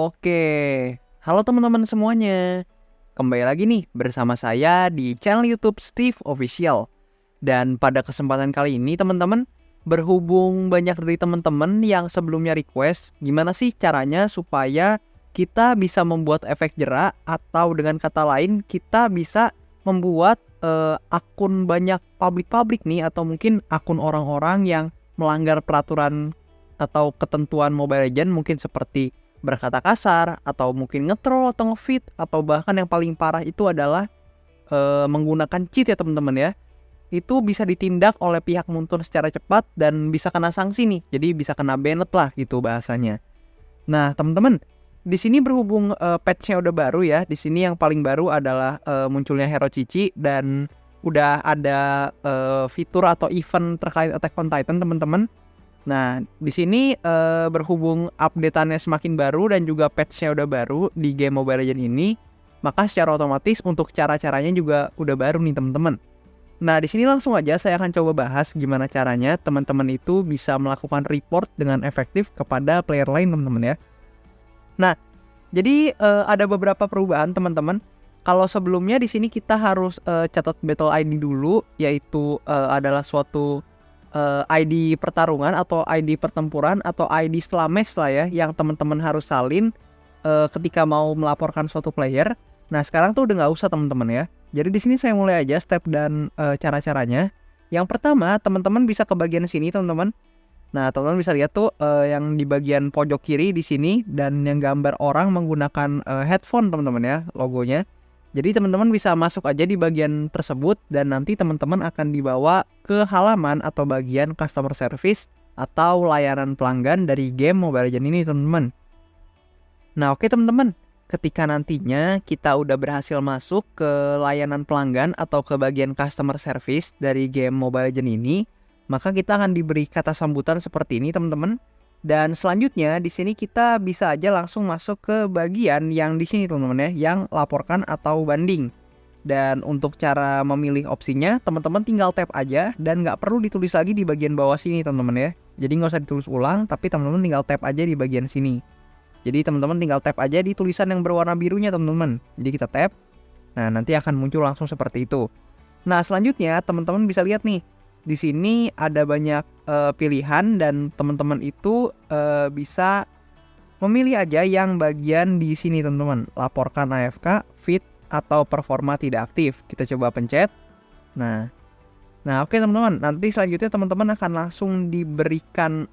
Oke, halo teman-teman semuanya. Kembali lagi nih bersama saya di channel YouTube Steve Official. Dan pada kesempatan kali ini teman-teman, berhubung banyak dari teman-teman yang sebelumnya request, gimana sih caranya supaya kita bisa membuat efek jerak atau dengan kata lain kita bisa membuat akun banyak publik nih atau mungkin akun orang-orang yang melanggar peraturan atau ketentuan Mobile Legends mungkin seperti berkata kasar atau mungkin nge-troll atau nge-feed atau bahkan yang paling parah itu adalah menggunakan cheat ya teman-teman ya. Itu bisa ditindak oleh pihak Muntun secara cepat dan bisa kena sanksi nih. Jadi bisa kena banned lah gitu bahasanya. Nah, teman-teman, di sini berhubung patch-nya udah baru ya. Di sini yang paling baru adalah munculnya Hero Cici dan udah ada fitur atau event terkait Attack on Titan, teman-teman. Nah, di sini berhubung update-annya semakin baru dan juga patch-nya udah baru di game Mobile Legends ini, maka secara otomatis untuk cara-caranya juga udah baru nih teman-teman. Nah, di sini langsung aja saya akan coba bahas gimana caranya teman-teman itu bisa melakukan report dengan efektif kepada player lain teman-teman ya. Nah, jadi ada beberapa perubahan teman-teman. Kalau sebelumnya di sini kita harus catat battle ID dulu, yaitu adalah suatu ID pertarungan atau ID pertempuran atau ID setelah match lah ya yang teman-teman harus salin ketika mau melaporkan suatu player. Nah, sekarang tuh udah nggak usah teman-teman ya. Jadi di sini saya mulai aja step dan cara-caranya. Yang pertama, teman-teman bisa ke bagian sini teman-teman. Nah, teman-teman bisa lihat tuh yang di bagian pojok kiri di sini dan yang gambar orang menggunakan headphone teman-teman ya, logonya. Jadi teman-teman bisa masuk aja di bagian tersebut dan nanti teman-teman akan dibawa ke halaman atau bagian customer service atau layanan pelanggan dari game Mobile Legends ini teman-teman. Nah, oke teman-teman, ketika nantinya kita udah berhasil masuk ke layanan pelanggan atau ke bagian customer service dari game Mobile Legends ini, maka kita akan diberi kata sambutan seperti ini teman-teman. Dan selanjutnya di sini kita bisa aja langsung masuk ke bagian yang di sini teman-teman ya, yang laporkan atau banding. Dan untuk cara memilih opsinya, teman-teman tinggal tap aja dan nggak perlu ditulis lagi di bagian bawah sini teman-teman ya. Jadi nggak usah ditulis ulang, tapi teman-teman tinggal tap aja di bagian sini. Jadi teman-teman tinggal tap aja di tulisan yang berwarna birunya teman-teman. Jadi kita tap, nah nanti akan muncul langsung seperti itu. Nah selanjutnya teman-teman bisa lihat nih. Di sini ada banyak pilihan dan teman-teman itu bisa memilih aja yang bagian di sini teman-teman. Laporkan AFK, feed atau performa tidak aktif. Kita coba pencet. Nah oke teman-teman. Nanti selanjutnya teman-teman akan langsung diberikan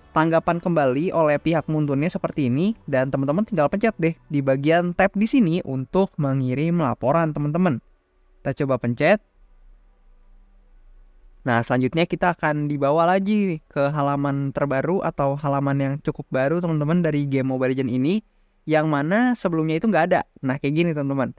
tanggapan kembali oleh pihak Muntunnya seperti ini dan teman-teman tinggal pencet deh di bagian tab di sini untuk mengirim laporan teman-teman. Kita coba pencet. Nah, selanjutnya kita akan dibawa lagi ke halaman terbaru atau halaman yang cukup baru teman-teman dari game Mobile Legends ini, yang mana sebelumnya itu nggak ada. Nah, kayak gini teman-teman.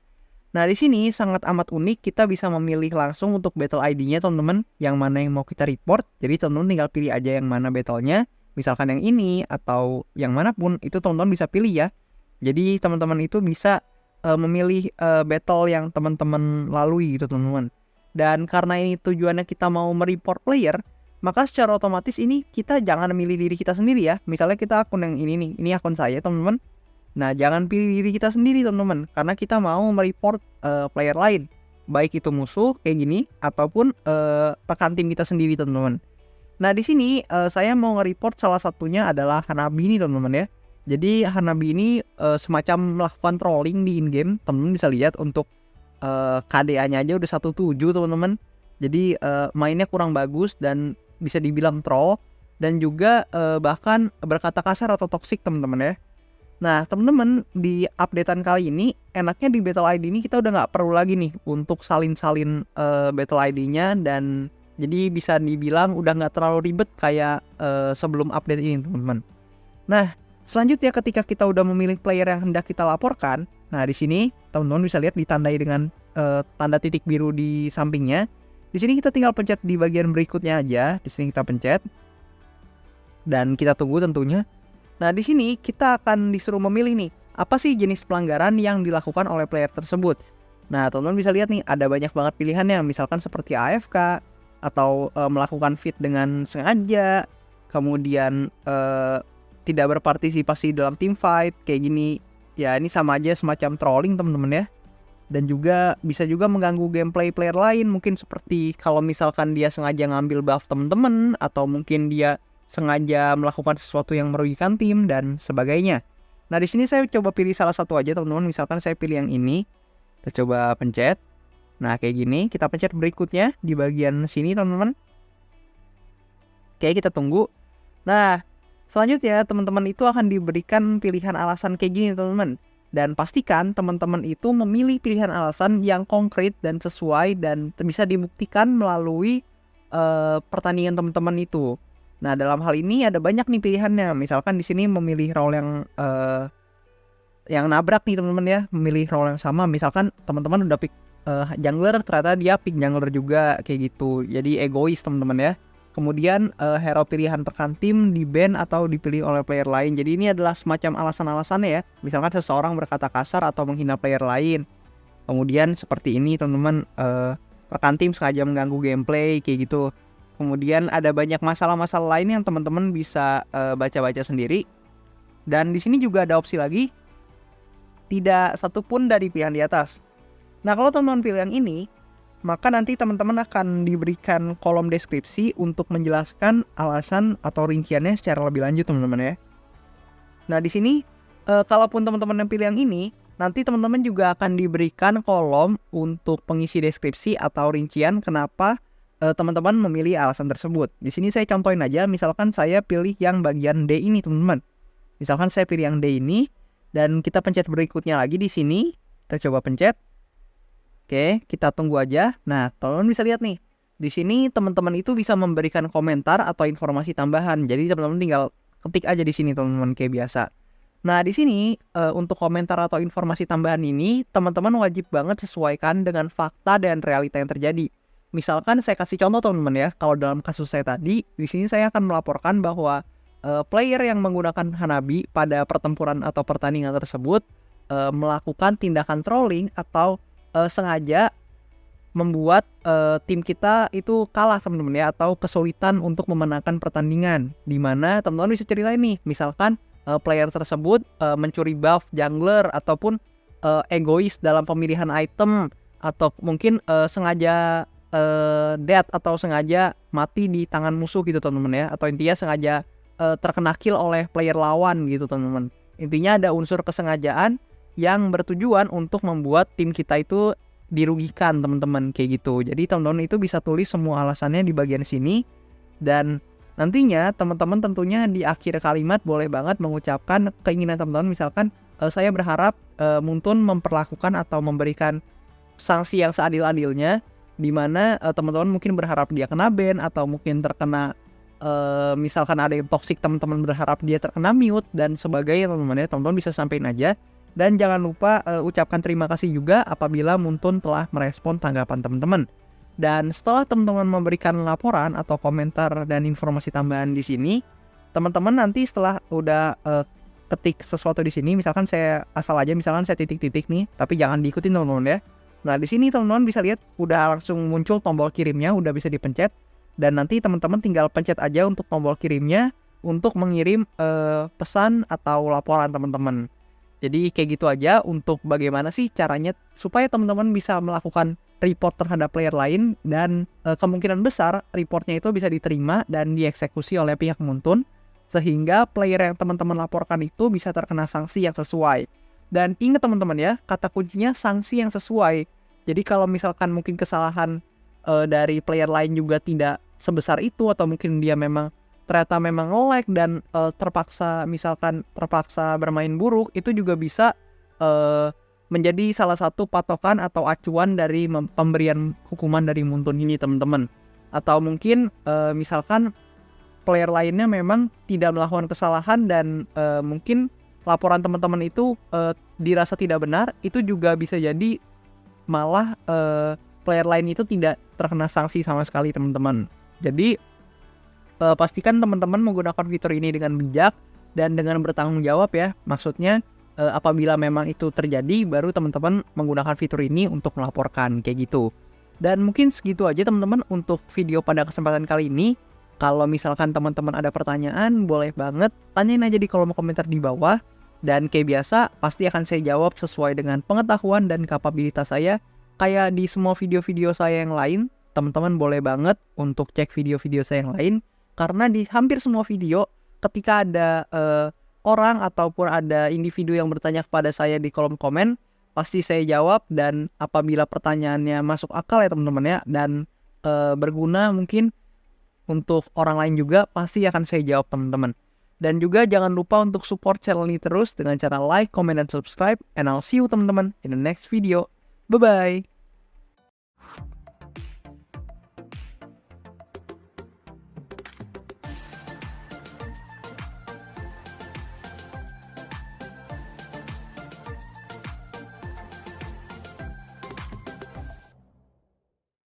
Nah, di sini sangat amat unik, kita bisa memilih langsung untuk battle ID-nya teman-teman, yang mana yang mau kita report. Jadi teman-teman tinggal pilih aja yang mana battle-nya, misalkan yang ini atau yang manapun, itu teman-teman bisa pilih ya. Jadi teman-teman itu bisa memilih battle yang teman-teman lalui gitu teman-teman. Dan karena ini tujuannya kita mau mereport player, maka secara otomatis ini kita jangan memilih diri kita sendiri ya. Misalnya kita akun yang ini nih, ini akun saya teman-teman. Nah, jangan pilih diri kita sendiri teman-teman, karena kita mau mereport player lain, baik itu musuh kayak gini ataupun rekan tim kita sendiri teman-teman. Nah, di sini saya mau nge-report salah satunya adalah Hanabi ini teman-teman ya. Jadi Hanabi ini semacam melakukan trolling di in-game. Teman-teman bisa lihat untuk KDA-nya aja udah 17 teman-teman. Jadi mainnya kurang bagus dan bisa dibilang troll dan juga bahkan berkata kasar atau toxic teman-teman ya. Nah teman-teman, di updatean kali ini enaknya di battle ID ini kita udah nggak perlu lagi nih untuk salin-salin battle ID-nya, dan jadi bisa dibilang udah nggak terlalu ribet kayak sebelum update ini teman-teman. Nah selanjutnya ketika kita udah memilih player yang hendak kita laporkan, nah di sini teman-teman bisa lihat ditandai dengan tanda titik biru di sampingnya. Di sini kita tinggal pencet di bagian berikutnya aja. Di sini kita pencet dan kita tunggu tentunya. Nah di sini kita akan disuruh memilih nih apa sih jenis pelanggaran yang dilakukan oleh player tersebut. Nah teman-teman bisa lihat nih ada banyak banget pilihannya, misalkan seperti AFK atau melakukan feed dengan sengaja, kemudian tidak berpartisipasi dalam team fight kayak gini. Ya ini sama aja semacam trolling teman-teman ya. Dan juga bisa juga mengganggu gameplay player lain, mungkin seperti kalau misalkan dia sengaja ngambil buff teman-teman atau mungkin dia sengaja melakukan sesuatu yang merugikan tim dan sebagainya. Nah di sini saya coba pilih salah satu aja teman-teman, misalkan saya pilih yang ini. Kita coba pencet. Nah kayak gini, kita pencet berikutnya di bagian sini teman-teman. Oke, kita tunggu. Nah selanjutnya teman-teman itu akan diberikan pilihan alasan kayak gini teman-teman. Dan pastikan teman-teman itu memilih pilihan alasan yang konkret dan sesuai dan bisa dibuktikan melalui pertandingan teman-teman itu. Nah dalam hal ini ada banyak nih pilihannya. Misalkan di sini memilih role yang nabrak nih teman-teman ya, memilih role yang sama. Misalkan teman-teman udah pick jungler, ternyata dia pick jungler juga kayak gitu. Jadi egois teman-teman ya. Kemudian hero pilihan rekan tim di-ban atau dipilih oleh player lain. Jadi ini adalah semacam alasan-alasannya ya. Misalkan seseorang berkata kasar atau menghina player lain. Kemudian seperti ini teman-teman, rekan tim sengaja mengganggu gameplay kayak gitu. Kemudian ada banyak masalah-masalah lain yang teman-teman bisa baca-baca sendiri. Dan di sini juga ada opsi lagi, tidak satupun dari pilihan di atas. Nah kalau teman-teman pilih yang ini, maka nanti teman-teman akan diberikan kolom deskripsi untuk menjelaskan alasan atau rinciannya secara lebih lanjut teman-teman ya. Nah di sini kalaupun teman-teman yang pilih yang ini, nanti teman-teman juga akan diberikan kolom untuk pengisi deskripsi atau rincian kenapa teman-teman memilih alasan tersebut. Di sini saya contohin aja, misalkan saya pilih yang bagian D ini teman-teman. Misalkan saya pilih yang D ini dan kita pencet berikutnya lagi di sini, kita coba pencet. Oke, kita tunggu aja. Nah, teman-teman bisa lihat nih. Di sini teman-teman itu bisa memberikan komentar atau informasi tambahan. Jadi teman-teman tinggal ketik aja di sini teman-teman kayak biasa. Nah, di sini untuk komentar atau informasi tambahan ini teman-teman wajib banget sesuaikan dengan fakta dan realita yang terjadi. Misalkan saya kasih contoh teman-teman ya. Kalau dalam kasus saya tadi, di sini saya akan melaporkan bahwa player yang menggunakan Hanabi pada pertempuran atau pertandingan tersebut melakukan tindakan trolling atau sengaja membuat tim kita itu kalah teman-teman ya, atau kesulitan untuk memenangkan pertandingan. Dimana teman-teman bisa ceritain nih, misalkan player tersebut mencuri buff jungler ataupun egois dalam pemilihan item, atau mungkin sengaja dead atau sengaja mati di tangan musuh gitu teman-teman ya, atau intinya sengaja terkena kill oleh player lawan gitu teman-teman. Intinya ada unsur kesengajaan yang bertujuan untuk membuat tim kita itu dirugikan teman-teman kayak gitu. Jadi teman-teman itu bisa tulis semua alasannya di bagian sini. Dan nantinya teman-teman tentunya di akhir kalimat boleh banget mengucapkan keinginan teman-teman. Misalkan saya berharap Muntun memperlakukan atau memberikan sanksi yang seadil-adilnya, dimana teman-teman mungkin berharap dia kena ban atau mungkin terkena misalkan ada yang toxic, teman-teman berharap dia terkena mute dan sebagainya teman-teman ya. Teman-teman bisa sampein aja. Dan jangan lupa ucapkan terima kasih juga apabila Muntun telah merespon tanggapan teman-teman. Dan setelah teman-teman memberikan laporan atau komentar dan informasi tambahan di sini, teman-teman nanti setelah udah ketik sesuatu di sini, misalkan saya asal aja, misalkan saya titik-titik nih, tapi jangan diikutin teman-teman ya. Nah di sini teman-teman bisa lihat udah langsung muncul tombol kirimnya, udah bisa dipencet. Dan nanti teman-teman tinggal pencet aja untuk tombol kirimnya untuk mengirim pesan atau laporan teman-teman. Jadi kayak gitu aja untuk bagaimana sih caranya supaya teman-teman bisa melakukan report terhadap player lain, dan kemungkinan besar reportnya itu bisa diterima dan dieksekusi oleh pihak Muntun, sehingga player yang teman-teman laporkan itu bisa terkena sanksi yang sesuai. Dan ingat teman-teman ya, kata kuncinya sanksi yang sesuai. Jadi kalau misalkan mungkin kesalahan dari player lain juga tidak sebesar itu, atau mungkin dia ternyata memang nge-lag dan terpaksa bermain buruk, itu juga bisa menjadi salah satu patokan atau acuan dari pemberian hukuman dari Muntun ini teman-teman. Atau mungkin misalkan player lainnya memang tidak melakukan kesalahan dan mungkin laporan teman-teman itu dirasa tidak benar, itu juga bisa jadi malah player lain itu tidak terkena sanksi sama sekali teman-teman. Jadi pastikan teman-teman menggunakan fitur ini dengan bijak dan dengan bertanggung jawab ya. Maksudnya apabila memang itu terjadi, baru teman-teman menggunakan fitur ini untuk melaporkan kayak gitu. Dan mungkin segitu aja teman-teman untuk video pada kesempatan kali ini. Kalau misalkan teman-teman ada pertanyaan, boleh banget tanyain aja di kolom komentar di bawah. Dan kayak biasa, pasti akan saya jawab sesuai dengan pengetahuan dan kapabilitas saya. Kayak di semua video-video saya yang lain, teman-teman boleh banget untuk cek video-video saya yang lain. Karena di hampir semua video, ketika ada orang ataupun ada individu yang bertanya kepada saya di kolom komen, pasti saya jawab. Dan apabila pertanyaannya masuk akal ya teman-teman ya, dan berguna mungkin untuk orang lain juga, pasti akan saya jawab teman-teman. Dan juga jangan lupa untuk support channel ini terus dengan cara like, comment, dan subscribe. And I'll see you teman-teman in the next video. Bye-bye.